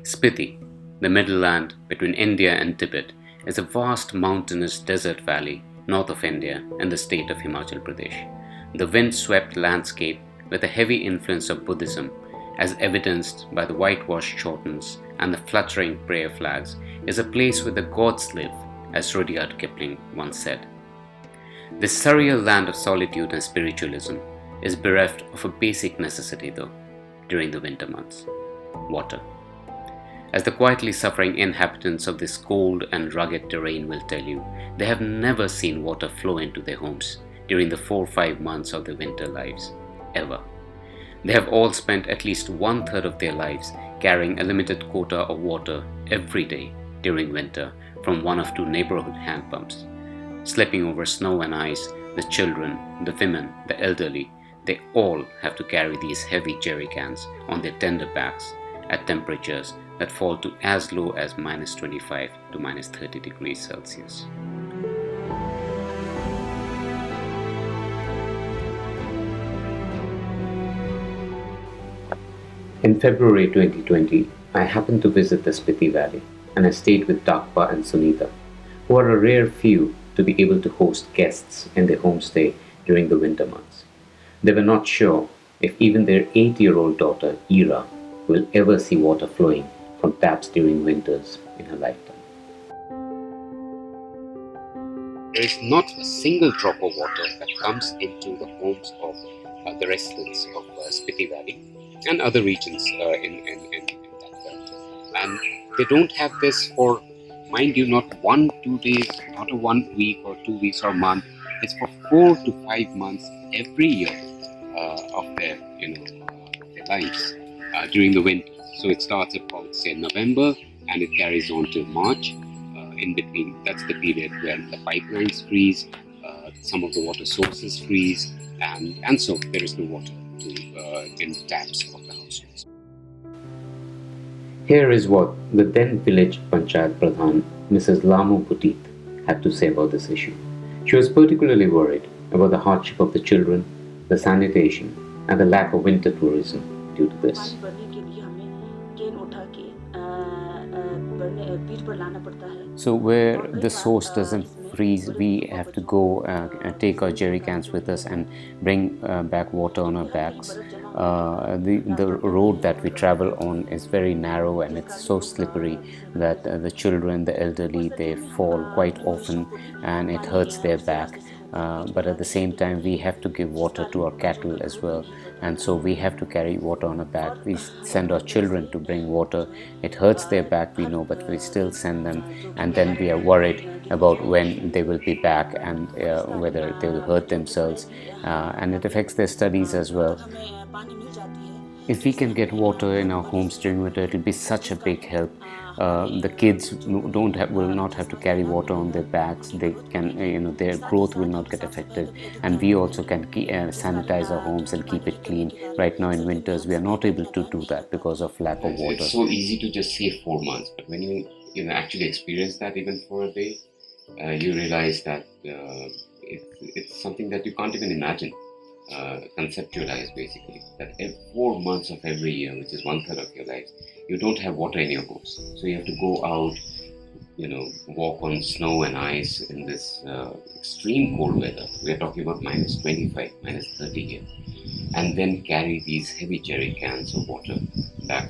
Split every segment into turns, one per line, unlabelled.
Spiti, the middle land between India and Tibet, is a vast mountainous desert valley north of India in the state of Himachal Pradesh. The wind-swept landscape, with a heavy influence of Buddhism, as evidenced by the whitewashed chotans and the fluttering prayer flags, is a place where the gods live, as Rudyard Kipling once said. This surreal land of solitude and spiritualism is bereft of a basic necessity, though, during the winter months: water. As the quietly suffering inhabitants of this cold and rugged terrain will tell you, they have never seen water flow into their homes during the 4-5 months of their winter lives, ever. They have all spent at least 1/3 of their lives carrying a limited quota of water every day during winter from one of two neighborhood hand pumps. Slipping over snow and ice, the children, the women, the elderly, they all have to carry these heavy jerry cans on their tender backs at temperatures that fall to as low as -25 to -30 degrees Celsius. In February 2020, I happened to visit the Spiti Valley, and I stayed with Dakpa and Sunita, who are a rare few to be able to host guests in their homestay during the winter months. They were not sure if even their 8-year-old daughter, Ira, will ever see water flowing from taps during winters in her lifetime. There is not a single drop of water that comes into the homes of the residents of Spiti Valley and other regions in that belt. And they don't have this for, mind you, not 1-2 days, not a 1 week or 2 weeks or a month. It's for 4 to 5 months every year of their lives during the winter. So it starts about, say, November, and it carries on till March. In between, that's the period when the pipelines freeze, some of the water sources freeze, and so there is no water in the taps of the households. Here is what the then village Panchayat Pradhan, Mrs. Lamu Putit, had to say about this issue. She was particularly worried about the hardship of the children, the sanitation, and the lack of winter tourism due to this. So where the source doesn't freeze, we have to go and take our jerry cans with us and bring back water on our backs. The road that we travel on is very narrow, and it's so slippery that the children, the elderly, they fall quite often, and it hurts their back. But at the same time, we have to give water to our cattle as well, and so we have to carry water on our back. We send our children to bring water. It hurts their back, we know, but we still send them, and then we are worried about when they will be back and whether they will hurt themselves, and it affects their studies as well. If we can get water in our homes during winter, it will be such a big help. The kids will not have to carry water on their backs. They can, their growth will not get affected, and we also can sanitize our homes and keep it clean. Right now in winters, we are not able to do that because of lack of water. It's so easy to just say 4 months, but when you actually experience that even for a day, you realize that it's something that you can't even imagine. Conceptualize basically that 4 months of every year, which is 1/3 of your life, you don't have water in your homes, so you have to go out, walk on snow and ice in this extreme cold weather. We are talking about -25, -30 here, and then carry these heavy jerry cans of water back.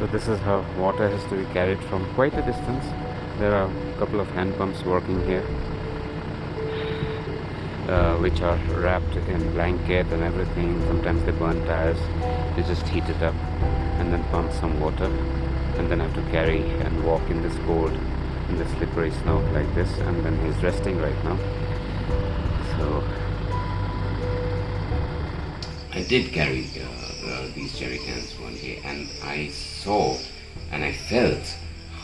So this is how water has to be carried from quite a distance. There are a couple of hand pumps working here, which are wrapped in blanket and everything. Sometimes they burn tires. You just heat it up and then pump some water, and then have to carry and walk in this cold, in the slippery snow like this. And then he's resting right now. So I did carry these jerry cans one day, and I saw and I felt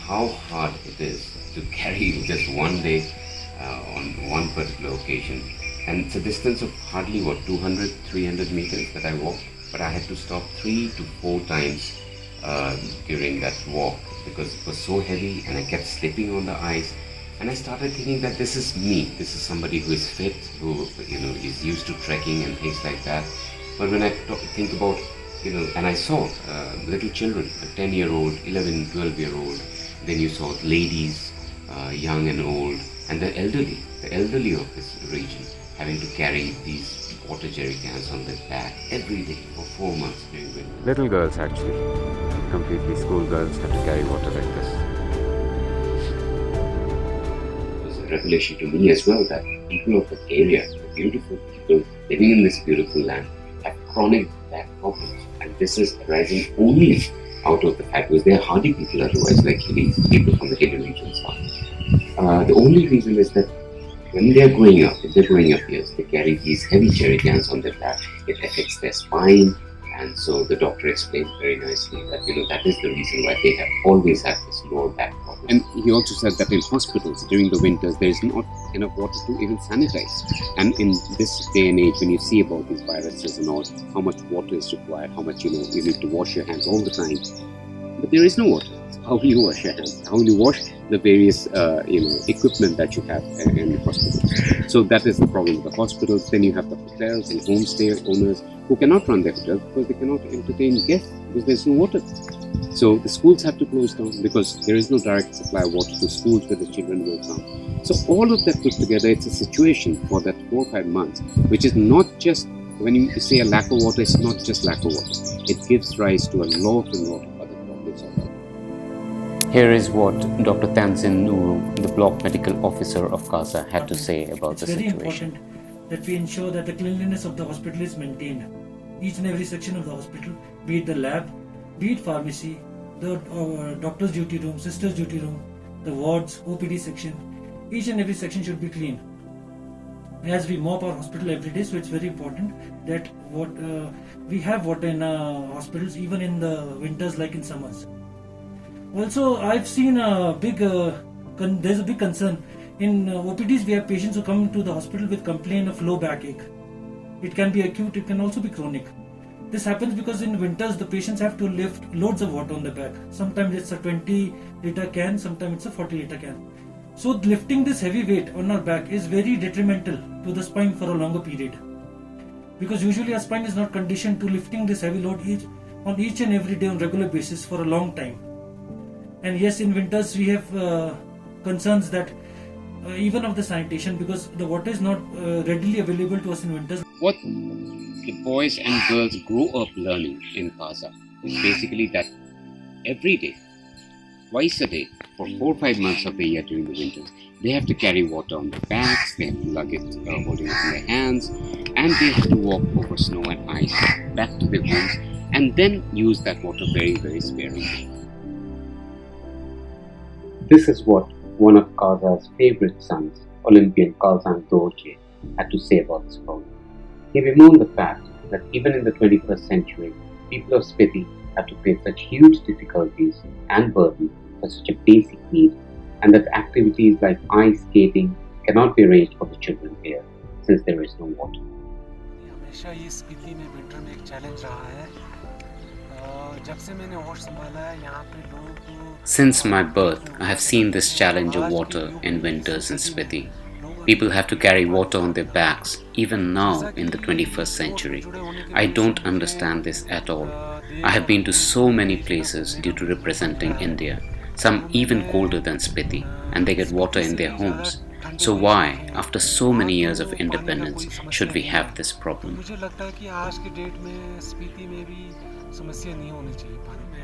how hard it is to carry just one day on one particular occasion. And it's a distance of hardly 200-300 meters that I walked, but I had to stop 3 to 4 times during that walk because it was so heavy, and I kept slipping on the ice. And I started thinking that this is me. This is somebody who is fit, who is used to trekking and things like that. But when I think about And I saw little children, a 10-year-old, 11, 12-year-old. Then you saw ladies, young and old, and the elderly of this region, having to carry these water jerry cans on their back every day for 4 months during winter. Little girls, actually, completely schoolgirls, have to carry water like this. It was a revelation to me as well that people of the area, the beautiful people living in this beautiful land, have chronic back problems. And this is arising only out of the fact because they are hardy people otherwise, like people from the hidden regions are. The only reason is that when they are growing up, if they're growing up years, they carry these heavy jerry cans on their back. It affects their spine, and so the doctor explained very nicely that that is the reason why they have always had this lower back problem. And he also said that in hospitals during the winters there is not enough water to even sanitize. And in this day and age, when you see about these viruses and all, how much water is required, how much you need to wash your hands all the time, but there is no water. So how will you wash your hands? How will you wash the various equipment that you have in the hospitals? So that is the problem with the hospitals. Then you have the hotels and homestay owners who cannot run their hotels because they cannot entertain guests because there's no water. So the schools have to close down because there is no direct supply of water to schools where the children will come. So all of that put together, it's a situation for that 4 or 5 months, which is not just, when you say a lack of water, it's not just lack of water. It gives rise to a lot and lot of other problems of health. Here is what Dr. Tanzin Nuru, the block medical officer of Gaza, had to say about the situation.
It's very important that we ensure that the cleanliness of the hospital is maintained. Each and every section of the hospital, be it the lab, be it pharmacy, the doctor's duty room, sister's duty room, the wards, OPD section, each and every section should be clean. As we mop our hospital every day, so it's very important that we have water in hospitals even in the winters like in summers. Also, I've seen a big there's a big concern in OPDs. We have patients who come to the hospital with complaint of low backache. It can be acute, it can also be chronic. This happens because in winters the patients have to lift loads of water on their back. Sometimes it's a 20-liter can, sometimes it's a 40-liter can. So lifting this heavy weight on our back is very detrimental to the spine for a longer period. Because usually our spine is not conditioned to lifting this heavy load on each and every day on regular basis for a long time. And yes, in winters we have concerns that even of the sanitation, because the water is not readily available to us in winters.
What the boys and girls grow up learning in Gaza is basically that every day, twice a day, for 4 or 5 months of the year during the winter, they have to carry water on their backs, they have to lug it holding it in their hands, and they have to walk over snow and ice back to their homes and then use that water very, very sparingly. This is what one of Gaza's favorite sons, Olympian Kalzan Dorje, had to say about this problem. He bemoaned the fact that even in the 21st century, people of Spiti have to face such huge difficulties and burden for such a basic need, and that activities like ice skating cannot be arranged for the children here since there is no water.
हमेशा ये स्पीति में winter में एक challenge रहा है। जब से मैंने होश संभाला है यहाँ पे लोग
Since my birth, I have seen this challenge of water in winters in Spiti. People have to carry water on their backs, even now in the 21st century. I don't understand this at all. I have been to so many places due to representing India, some even colder than Spiti, and they get water in their homes. So why, after so many years of independence, should we have this problem?
मुझे लगता है कि आज की date में स्पीति में भी समस्या नहीं होनी चाहिए पानी में।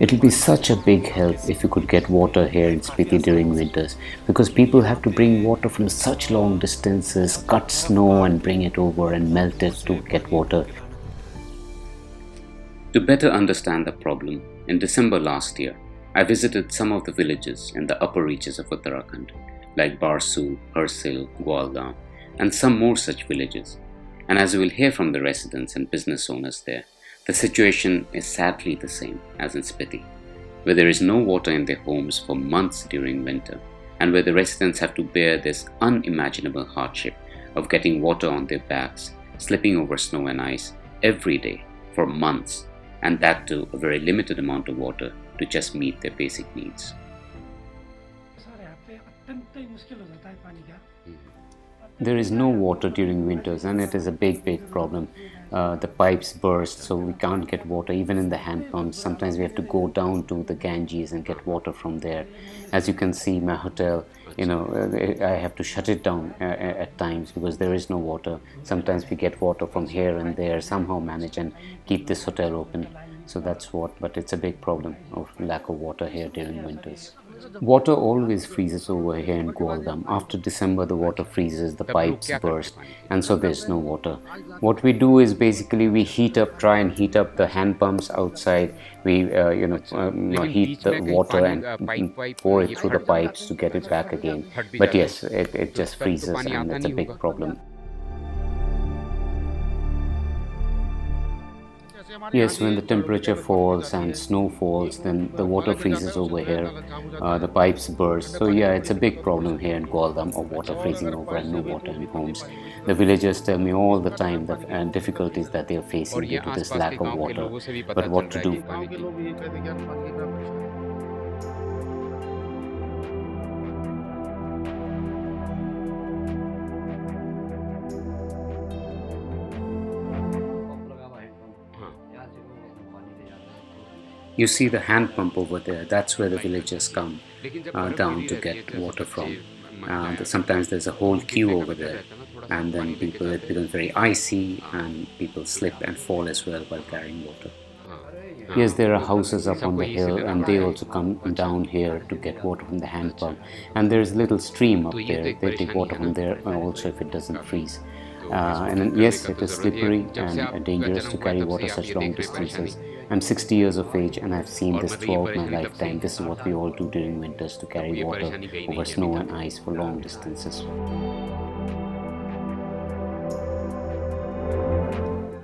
It will be such a big help if you could get water here in Spiti during winters, because people have to bring water from such long distances, cut snow and bring it over and melt it to get water. To better understand the problem, in December last year, I visited some of the villages in the upper reaches of Uttarakhand, like Barsu, Harsil, Gwaldam, and some more such villages. And as you will hear from the residents and business owners there, the situation is sadly the same as in Spiti, where there is no water in their homes for months during winter, and where the residents have to bear this unimaginable hardship of getting water on their backs, slipping over snow and ice every day for months, and that too a very limited amount of water to just meet their basic needs. There is no water during winters, and it is a big problem. the pipes burst, so we can't get water even in the hand pumps. Sometimes we have to go down to the Ganges and get water from there. As you can see, my hotel, I have to shut it down at times because there is no water. Sometimes we get water from here and there, somehow manage and keep this hotel open. So that's what, but it's a big problem of lack of water here during winters. Water always freezes over here in Gwaldam. After December, the water freezes, the pipes burst, and so there's no water. What we do is basically we try and heat up the hand pumps outside. We, heat the water and pour it through the pipes to get it back again. But yes, it just freezes and it's a big problem. Yes, when the temperature falls and snow falls, then the water freezes over here, the pipes burst. So yeah, it's a big problem here in Gwaldam of water freezing over and no water in homes. The villagers tell me all the time the difficulties that they are facing due to this lack of water. But what to do? You see the hand pump over there, that's where the villagers come down to get water from. Sometimes there's a whole queue over there, and then it becomes very icy and people slip and fall as well while carrying water. Yes, there are houses up on the hill and they also come down here to get water from the hand pump. And there's a little stream up there, they take water from there also if it doesn't freeze. And then, yes, it is slippery and dangerous to carry water such long distances. I'm 60 years of age and I've seen this throughout my lifetime. This is what we all do during winters to carry water over snow and ice for long distances.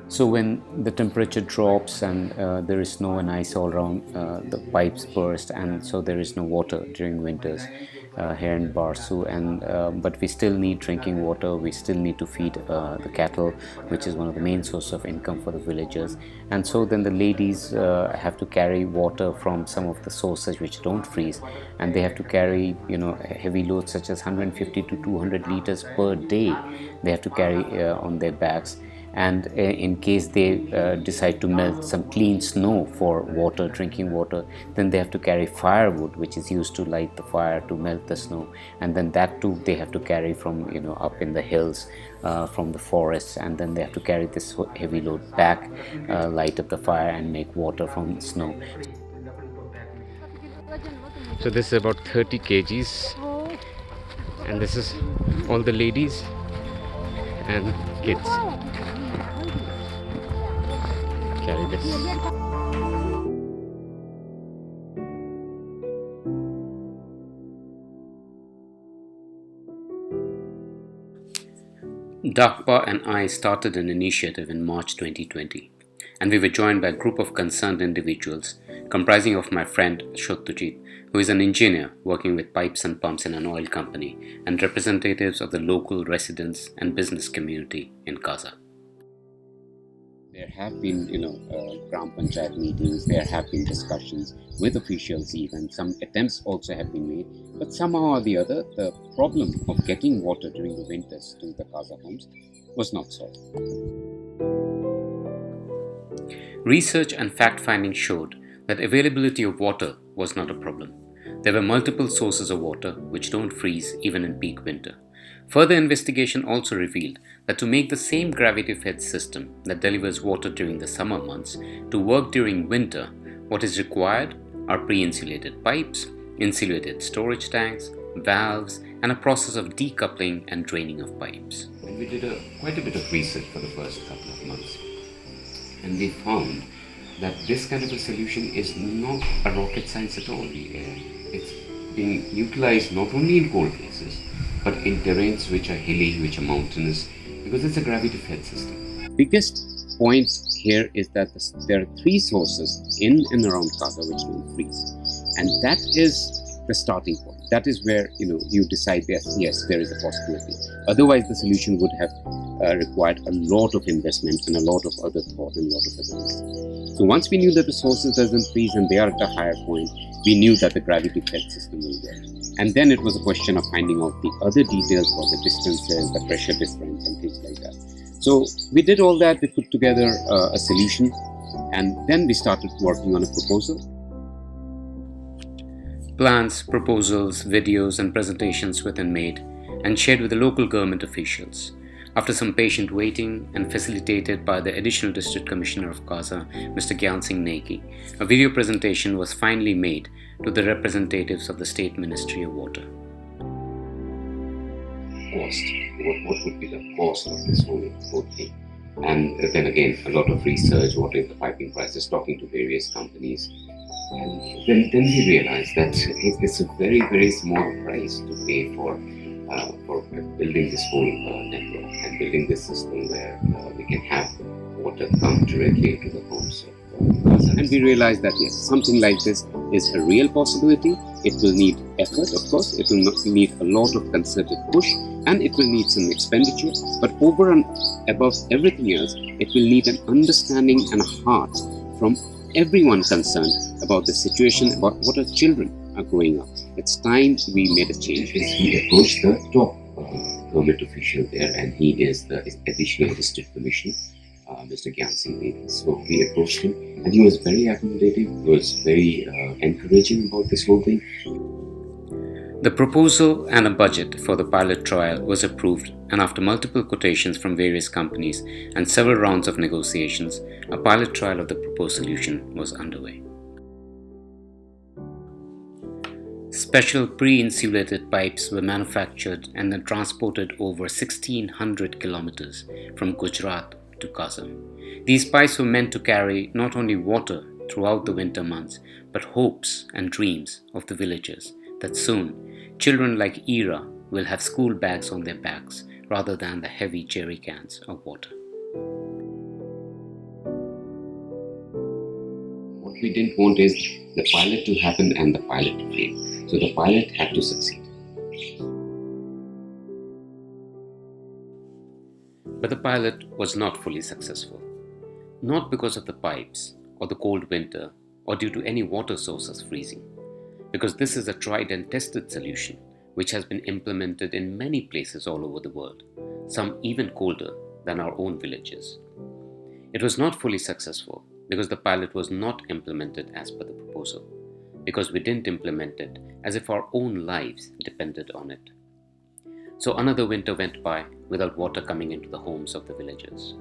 So when the temperature drops and there is snow and ice all around, the pipes burst, and so there is no water during winters here in Barsu. But we still need drinking water. We still need to feed the cattle, which is one of the main sources of income for the villagers. And so then the ladies have to carry water from some of the sources which don't freeze, and they have to carry heavy loads such as 150 to 200 liters per day. They have to carry on their backs. And in case they decide to melt some clean snow for water, drinking water, then they have to carry firewood, which is used to light the fire to melt the snow, and then that too they have to carry from up in the hills from the forests, and then they have to carry this heavy load back, light up the fire and make water from snow. So this is about 30 kgs, and this is all the ladies and kids carry this. Dakpa and I started an initiative in March 2020, and we were joined by a group of concerned individuals comprising of my friend Shottujit, who is an engineer working with pipes and pumps in an oil company, and representatives of the local residents and business community in Kaza. There have been, Gram Panchayat meetings, there have been discussions with officials even, some attempts also have been made, but somehow or the other, the problem of getting water during the winters to the Kaza homes was not solved. Research and fact-finding showed that availability of water was not a problem. There were multiple sources of water which don't freeze even in peak winter. Further investigation also revealed that to make the same gravity-fed system that delivers water during the summer months to work during winter, what is required are pre-insulated pipes, insulated storage tanks, valves, and a process of decoupling and draining of pipes. And we did quite a bit of research for the first couple of months, and we found that this kind of a solution is not a rocket science at all. It's being utilized not only in cold places, but in terrains which are hilly, which are mountainous, because it's a gravity-fed system. Biggest point here is that there are three sources in and around Kaza which don't freeze, and that is the starting point. That is where you decide yes, there is a possibility. Otherwise, the solution would have required a lot of investment and a lot of other thought and a lot of other risk. So once we knew that the sources doesn't freeze and they are at a higher point, we knew that the gravity-fed system will work. And then it was a question of finding out the other details about the distances, the pressure difference, and things like that. So we did all that, we put together a solution, and then we started working on a proposal. Plans, proposals, videos, and presentations were then made and shared with the local government officials. After some patient waiting and facilitated by the Additional District Commissioner of Kasa, Mr. Gyan Singh Negi, a video presentation was finally made to the representatives of the State Ministry of Water. Cost. What would be the cost of this whole thing? And then again, a lot of research, what is the piping prices, talking to various companies. And then we realized that it's a very, very small price to pay for building this whole network and building this system where we can have water come directly into the homes of Gaza. And we realized that yes, something like this is a real possibility. It will need effort, of course. It will need a lot of concerted push, and it will need some expenditure. But over and above everything else, it will need an understanding and a heart from everyone concerned about the situation, about what our children are growing up. It's time we made a change. We approached the top government official there, and he is the Additional District Commissioner, Mr. Gyan Singh Negi. So we approached him, and he was very accommodating, he was very encouraging about this whole thing. The proposal and a budget for the pilot trial was approved, and after multiple quotations from various companies and several rounds of negotiations, a pilot trial of the proposed solution was underway. Special pre-insulated pipes were manufactured and then transported over 1,600 kilometers from Gujarat to Kazan. These pipes were meant to carry not only water throughout the winter months, but hopes and dreams of the villagers that soon children like Ira will have school bags on their backs rather than the heavy jerry cans of water. What we didn't want is the pilot to happen and the pilot to fail. So the pilot had to succeed. But the pilot was not fully successful. Not because of the pipes or the cold winter or due to any water sources freezing. Because this is a tried and tested solution which has been implemented in many places all over the world, some even colder than our own villages. It was not fully successful because the pilot was not implemented as per the proposal, because we didn't implement it as if our own lives depended on it. So another winter went by without water coming into the homes of the villagers.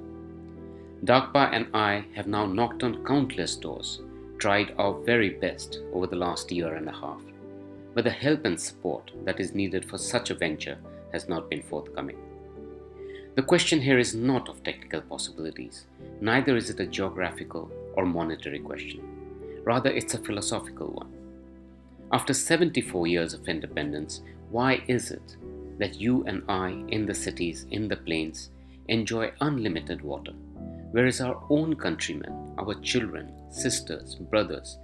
Dakpa and I have now knocked on countless doors, tried our very best over the last year and a half, but the help and support that is needed for such a venture has not been forthcoming. The question here is not of technical possibilities, neither is it a geographical or monetary question. Rather, it's a philosophical one. After 74 years of independence, why is it that you and I in the cities, in the plains, enjoy unlimited water, whereas our own countrymen, our children, sisters, brothers,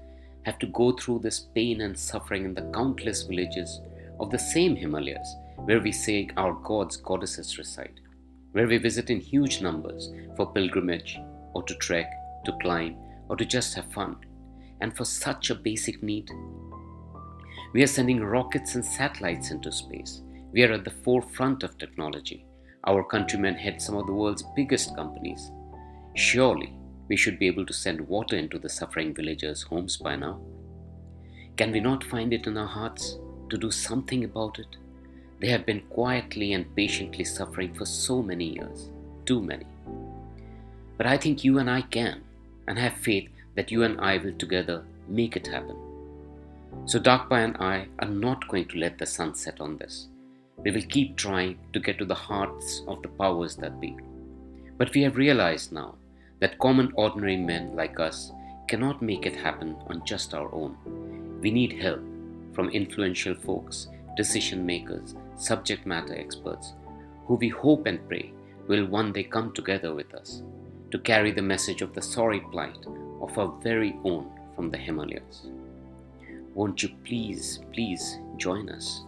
have to go through this pain and suffering in the countless villages of the same Himalayas where we say our gods, goddesses reside, where we visit in huge numbers for pilgrimage or to trek, to climb, or to just have fun, and for such a basic need? We are sending rockets and satellites into space. We are at the forefront of technology. Our countrymen head some of the world's biggest companies. Surely, we should be able to send water into the suffering villagers' homes by now. Can we not find it in our hearts to do something about it? They have been quietly and patiently suffering for so many years, too many. But I think you and I can, and have faith that you and I will together make it happen. So Dakpa and I are not going to let the sun set on this. We will keep trying to get to the hearts of the powers that be. But we have realized now that common ordinary men like us cannot make it happen on just our own. We need help from influential folks, decision makers, subject matter experts, who we hope and pray will one day come together with us to carry the message of the sorry plight of our very own from the Himalayas. Won't you please join us?